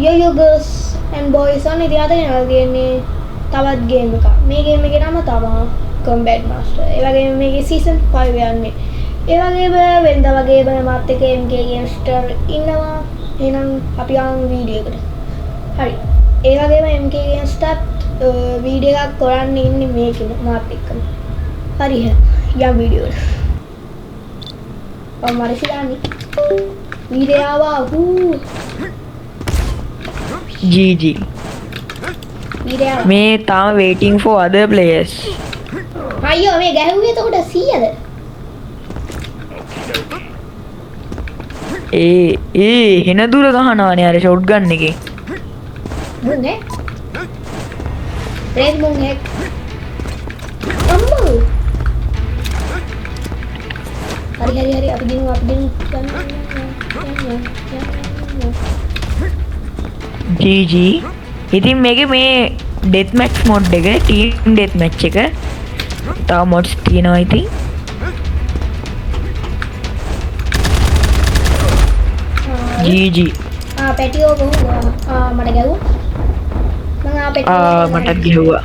Yo girls and boys on ඉතින් අද ගෙනල්ලා තියෙන්නේ තවත් ගේම් එකක්. මේ ගේම් එකේ නම තමයි Combat Master. ඒ වගේම මේකේ season 5 යන්නේ. ඒ වගේම වෙනදා වගේම මාත් එක්ක MK Gamester ඉන්නවා. එහෙනම් අපි යමු වීඩියෝ එකට. හරි. ඒ වගේම MK Gamester වීඩියෝ එකක් කරන්න ඉන්නේ මේකේ මාත් එක්කම. හරි යම් වීඩියෝ එක. මම ඉතින් වීඩියෝ ආවා. GG. මේ තාම waiting for other players. අයියෝ මේ ගැහුවේ එතකොට 100ද? හෙන දුර ගහනවානේ අර shotgun එකේ. මුන් ඈ? රේස් මුන් ඈ. අම්මෝ. හරි අපි දිනු GG. ඉතින් මේකේ මේ death match mode එක team death match එක තව mods තියෙනවා ඉතින්. GG. පැටියෝ කොහොමද? මට ගැහුවා. මටත් ගැහුවා.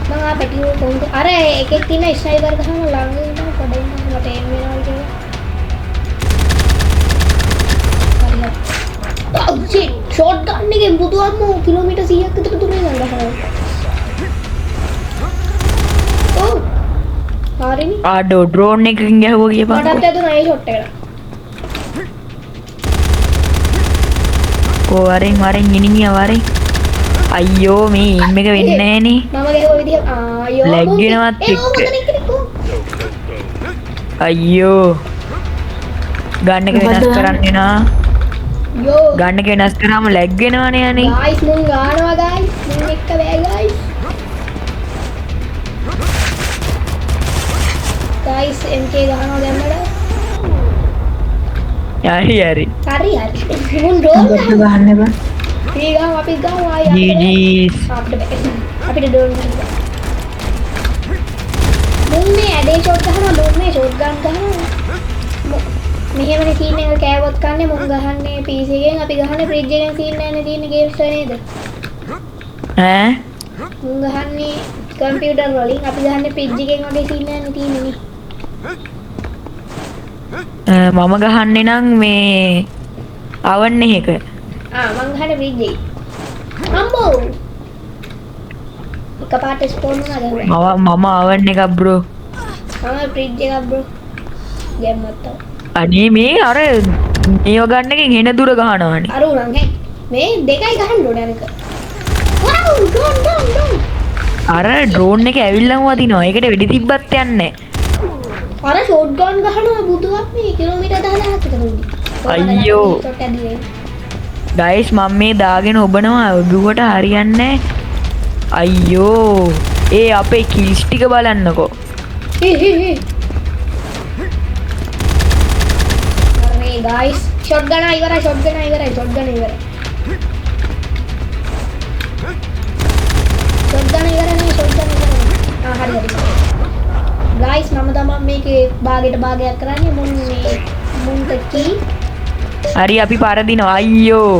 මම පැටියෝ කොහොමද? අර එකෙක් තියෙන ස්නයිපර් ගහම ළඟ ඉන්න පොඩෙන් මට එම් වෙනවා කියලා. shotgun එකෙන් බුදුම්මෝ කිලෝමීටර් 100ක් විතර දුරේ ගන්නවා. ඔව්. හරිනේ. ආඩෝ ඩ්‍රෝන් එකකින් ගැහුවා කියපන්. මටත් ඇදුනා ඒ ෂොට් එක. වරෙන් ඉනිමියා වරෙන්. අයියෝ මේ එම් එක වෙන්නේ නැහනේ. මම ගැහුවා විදිහ ආයෝ ලැග් වෙනවත් එක්ක. අයියෝ. ගන්න එක වෙනස් කරන්න වෙනවා. යෝ ගන්න එක වෙනස් කරාම ලැග් වෙනවනේ අනේ. ගයිස් මුන් ගානවා ගයිස්. මුන් එක්ක බෑ ගයිස්. ගයිස් MK ගහනවා දැම්මද? හරි. මුන් ඩ්‍රෝන් ගහන්න බෑ. ඊගා අපි ගාව ආයි අපිට ඩ්‍රෝන් ගන්න. මුන් මේ ඇඩේ ෂොට් ගහනවා මුන් මේ ෂොට් ගන් ගහනවා. මෙහෙමනේ සීන් එක කෑවොත් කන්නේ මුන් ගහන්නේ PC එකෙන් අපි ගහන්නේ ෆ්‍රිජ් එකෙන් සීන් නැන්නේ තියෙන ගේම්ස් නේද? ඈ මුන් ගහන්නේ කම්පියුටර් වලින් අපි ගහන්නේ ෆ්‍රිජ් එකෙන් වගේ සීන් නැන්නේ තියෙන්නේ. මම ගහන්නේ නම් මේ අවන්නේ එක. මං ගහන්නේ ෆ්‍රිජ් එකේ. අම්බෝ. එකපාරට ස්පෝන් වුණා මම අවන්න එකක් බ්‍රෝ. මම ෆ්‍රිජ් එකක් බ්‍රෝ. ගැම්මත්. අනේ මේ අර මේව ගන්න එකෙන් හෙන දුර ගහනවානේ. අර උනන් හැ. මේ දෙකයි ගහන්න ඕනේ අනික. වව් ඩෝන්. අර ඩ්‍රෝන් එක ඇවිල්ලාම වදිනවා. ඒකට වෙඩි තිබ්බත් යන්නේ නැහැ. අර ෂොට්ගන් ගහනවා බුදුවක් මේ කිලෝමීටර් 10ක් විතර උඩින්. අයියෝ. ගයිස් මම මේ දාගෙන ඔබනවා ඔබුවට හරියන්නේ අයියෝ. ඒ අපේ කිල්ස් ටික බලන්නකෝ. guys shotgun ඉවරයි. හරි guys මම තමයි මේකේ භාගයක් කරන්නේ මුන්ට කී හරි අපි පරදිනවා අයියෝ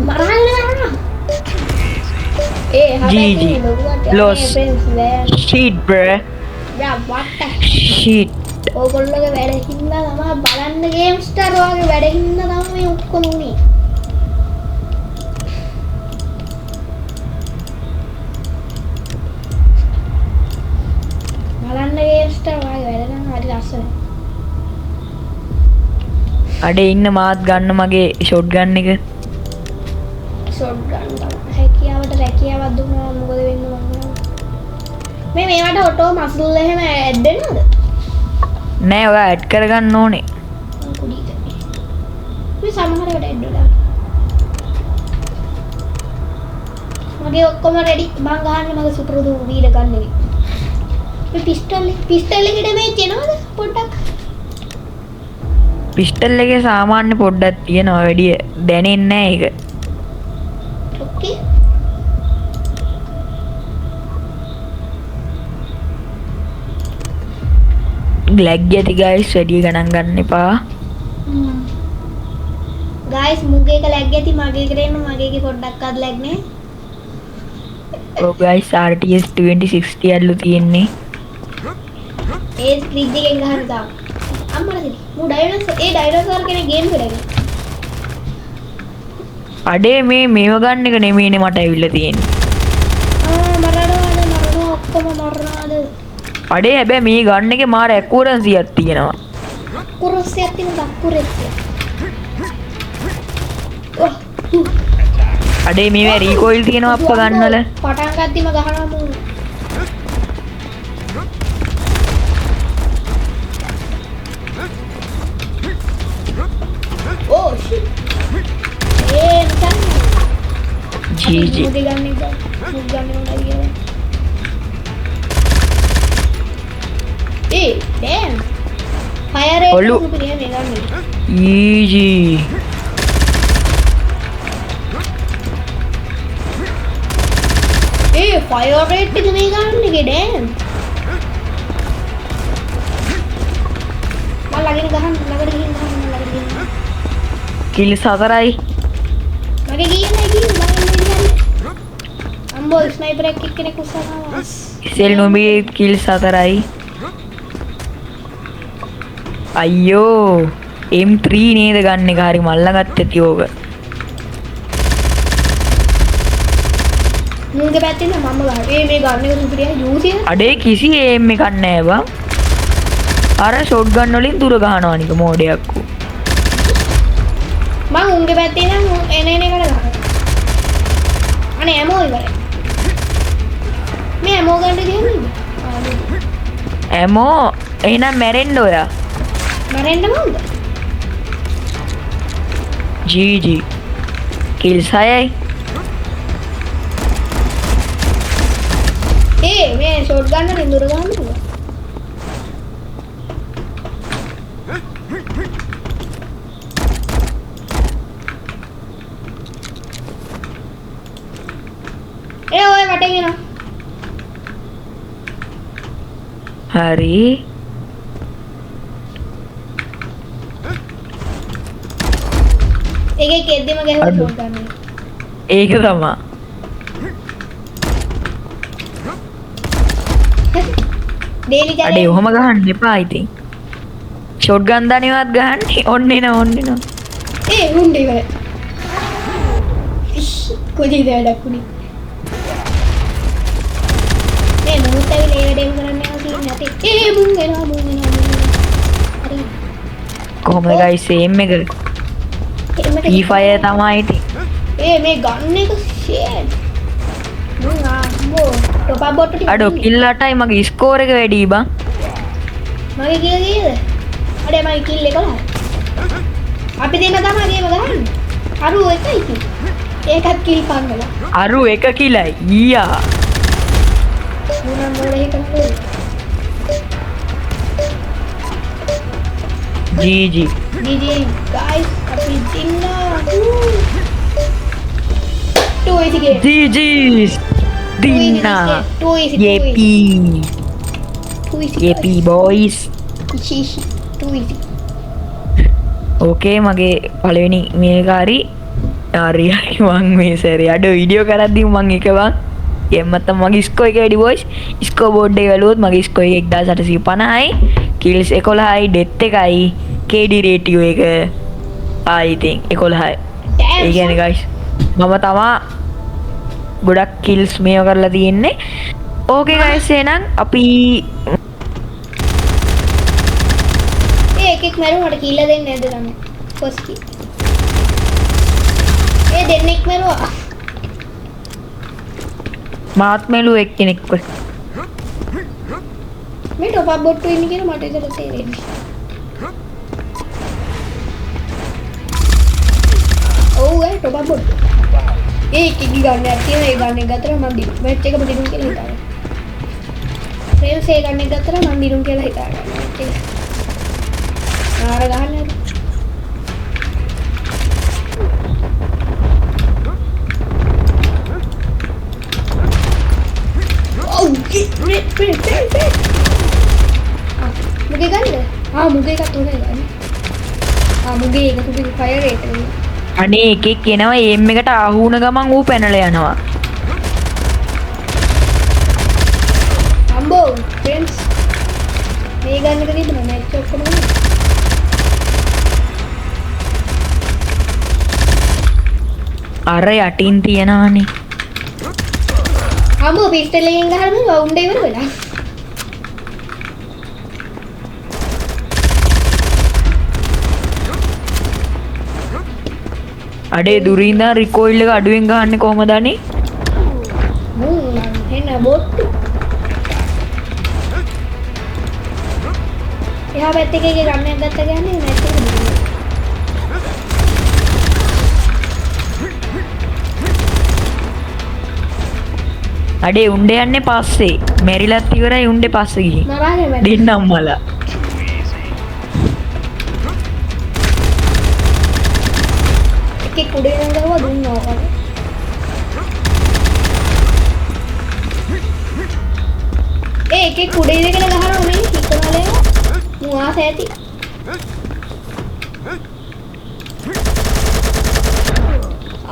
මරන්න GG lost shit bruh shit ඕගොල්ලෝගේ වැඩ හින්දා තමයි බලන්න ගේම්ස්ටර් වගේ වැඩ හින්දා තමයි මේ ඔක්කොම උනේ. බලන්න ගේම්ස්ටර් වගේ වැඩ නම් හරි ලස්සනයි. අඩේ ඉන්න මාත් ගන්න මගේ ෂොට්ගන් එක. ෂොට්ගන් හැකියාවට රැකියාවක් දුන්නා මොකද වෙන්නේ මම. මේවට ඔටෝ මස්ල් එහෙම ඇඩ් වෙනවද? නෑ ඔයා ඇඩ් කරගන්න ඕනේ. මේ සමහරවට ඇඩ් වෙලා. මගේ ඔක්කොම රෙඩි. මං ගහන්නේ මගේ සුපුරුදු වීඩ ගන්න එක. මේ පිස්ටල් එකේ ඩැමේජ් එනවද පොඩ්ඩක්? පිස්ටල් එකේ සාමාන්‍ය පොඩ්ඩක් තියෙනවා වැඩි දැනෙන්නේ නෑ ඒක. ඕකේ. ලැග් ඇති ගයිස් වැඩි ගණන් ගන්න එපා. ගයිස් මුගේ එක ලැග් ඇති මගේ එකට එන්න මගේ එකේ පොඩ්ඩක්වත් ලැග් නෑ. ඔව් ගයිස් RTS 2060 අල්ලු තියෙන්නේ. ඒ ෆ්‍රිජ් එකෙන් ගහන්න තාම. අම්මලා දෙවි. මු ඩයිනෝසර් කෙනෙක් ගේම් කරගෙන. අඩේ මේව ගන්න එක නෙමෙයිනේ මට ඇවිල්ලා තියෙන්නේ. මරනවා ඔක්කොම මරනවාද? අඩේ හැබැයි මේ ගන්න එකේ මාර ඇකුරන්සියක් තියෙනවා. කුරස්සියක් තියෙනවා කුරස්සිය. අඩේ මේවා රීකෝයිල් තියෙනවා අප්ප ගන්නවල. පටන් ගත්තිම ගහනවා මු. ඕ ෂිට්. නිකන්. ජීජි. මුගේ ගන්න එක. මුගේ ගන්න උන්ටයි කියලා. damn. Fire rate ඔලු. සුපිරිය මේ ගන්න. ඊජි. fire rate එක මේ ගන්න එකේ damn. මම ළඟට ගහන්න ළඟට ගිහින්. කිල් 4යි. මගේ ගියන්නේ ගියන්නේ. අම්බෝ ස්නයිපර් එකක් එක්කෙනෙක් උස්සනවා. සෙල් නොමි කිල් 4යි. අයියෝ M3 නේද ගන්න එක හරි මල්ල ගත්තති ඕක. මුගේ පැත්තේ නම් මම ගහේ මේ ගන්න එක සුපිරිය යූසිය. අඩේ කිසි aim එකක් නැහැ බං. අර ෂොට් ගන් වලින් දුර ගහනවා නික මෝඩයක් උ. මම උන්ගේ පැත්තේ නම් එන එකට ගහනවා. අනේ ඇමෝ ඉවරයි. මේ ඇමෝ ගන්න දෙන්නේ. ඇමෝ එහෙනම් මැරෙන්න ඔයා. මරෙන්න මන්ද? GG කිල් 6යි. මේ ෂොට් ගන්න වලින් දුර ගහන්න පුළුවන්. ඔය වටේ එනවා. හරි ඒකේ කෙද්දෙම ගැහුවා ෂොට් ගන්න. ඒක තමයි. ඩේලි ජලේ. අඩේ ඔහම ගහන්න එපා ඉතින්. ෂොට් ගන් දණේවත් ගහන්නේ ඔන්න එනවා. හුන්ඩ ඉවරයි. කොජී දෙයක් උනේ. මේ මොහොත ඇවිල්ලා ඒ වැඩේම කරන්න යනවා සීන් නැති. මුන් එනවා. හරි. කොහොමද ගයිස් aim එක? P5 තමයි ඉතින්. මේ ගන්න එක ෂේඩ්. මුන් ආම්බෝ ටොප් අප් බොට් ටික. අඩෝ කිල් 8යි මගේ ස්කෝර් එක වැඩි බං. මගේ කීයද? අඩේ මගේ කිල් 11යි. අපි දෙන්න තමයි ගේම ගහන්නේ. අරු එකයි කි. ඒකත් කිල් 5 අරු 1 කිලයි. ඊයා. මුනම් මොලේ හිටන්නේ. GG. GG guys අපි දින්නා. 2 easy game. GG. Dinna. 2 easy. Yepi. 2 easy. Yepi boys. 2 easy. ඕකේ මගේ පළවෙනි මේක හරි හරි මං මේ සැරේ අඩ වීඩියෝ කරද්දි මං එක බං එම්මත් මගේ ස්කෝ එක වැඩි බොයිස් ස්කෝ බෝඩ් එක බලුවොත් මගේ ස්කෝ එක 1850යි කිල්ස් 11යි ඩෙත් එකයි KD රේටියෝ එක ආයි ඉතින් 11යි ඒ කියන්නේ ගයිස් මම තමා ගොඩක් කිල්ස් මේව කරලා තියෙන්නේ ඕකේ ගයිස් එහෙනම් අපි එකෙක් මරුවාට කිල්ල දෙන්නේ නැද්ද තමයි ෆස්ට් කී දෙන්නෙක් මරුවා මාත් මෙලු එක්කෙනෙක්ව මේ ටොප් අප් බොට්ටු ඉන්නේ කියලා මට ඉතල තේරෙන්නේ ඔව් ටොප් අප් බොට්ටු ඒකේ ගන්න තියෙන ඒ ගන්න ගත්තර මම දිනු මැච් එකම දිනු කියලා හිතාගෙන ෆ්‍රේම්ස් ඒ ගන්න ගත්තර මම දිනු කියලා හිතාගෙන ආර ගහන්නේ ඔව් red මුගේ ගන්නද මුගේ එකත් උනේ ගන්න මගේ එකතු පිට ෆයර් රේට් එක. අනේ එකෙක් එනවා එම් එකට ආහු වුණ ගමන් ඌ පැනලා යනවා. අම්බෝ ෆ්‍රෙන්ඩ්ස් මේ ගන්න එක නේද මැච් ඔක්කොම ගන්න. අර යටින් තියනවානේ. අම්බෝ පිස්ටල් එකෙන් ගහලා මම රවුන්ඩ් එක ඉවර වෙලා. අඩේ දුරින් ඉඳන් රිකෝයිල් එක අඩුවෙන් ගහන්නේ කොහමද අනේ? මූ එන්න බොට්ටු. එහා පැත්තේ එකේ ගන්නක් ගත්තා කියන්නේ මැච් එක දිනුවා. අඩේ උණ්ඩේ යන්නේ පස්සේ. මෙරිලත් ඉවරයි උණ්ඩේ පස්සේ ගිහින්. මරාගෙන මැරෙන්න. දෙන්නම් මලා. එකේ කුඩේ නම් ගහුවා දුන්නා වගේ. එකේ කුඩේ දෙකට ගහනවා මේ හිතවලේ මුවා සෑටි.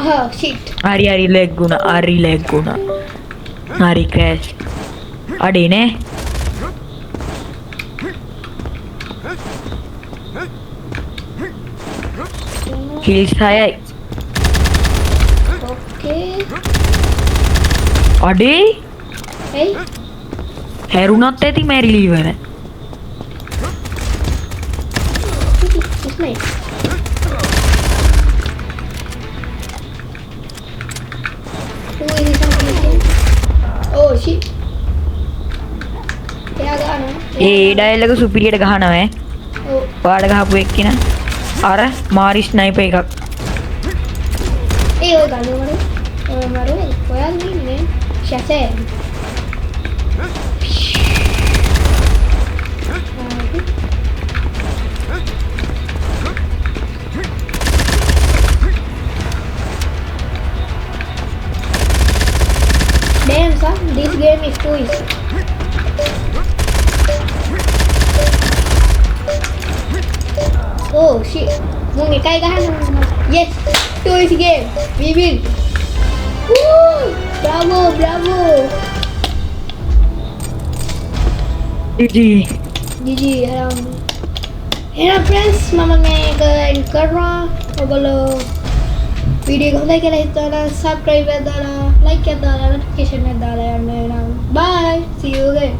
ආහ් ෂිට්. හරි ලැග් වුණා. හරි ක්‍රෑෂ්. අඩේ නේ. කිල්ස් 6යි. ඕකේ. අඩේ එයි හැරුණත් ඇති මැරිලි ඉවර. ඉස්මයි. Oh shit. එයා ගන්නවා. ඒ ඩයල් එක සුපිරියට ගහනවා ඈ. ඔව්. පාඩ ගහපු එක්කින. අර මාරි ස්නයිපර් එකක්. ඒ ඔය ගන්නවා මරු. මරු ඔයාලා ඉන්නේ ෂැසෙන්. Damn son, this game is too easy. Oh shit. Mung ekay gahan. Yes, too easy game. We win. Woo! Bravo, bravo. GG. GG haram. Hello friends, mama මේක එන්ඩ් කරනවා. ඔයගොල්ලෝ වීඩියෝ එක හොඳයි කියලා හිතලා subscribe එක දාලා like එක දාලා notification එක දාලා යන්න වෙනවා. Bye. See you again.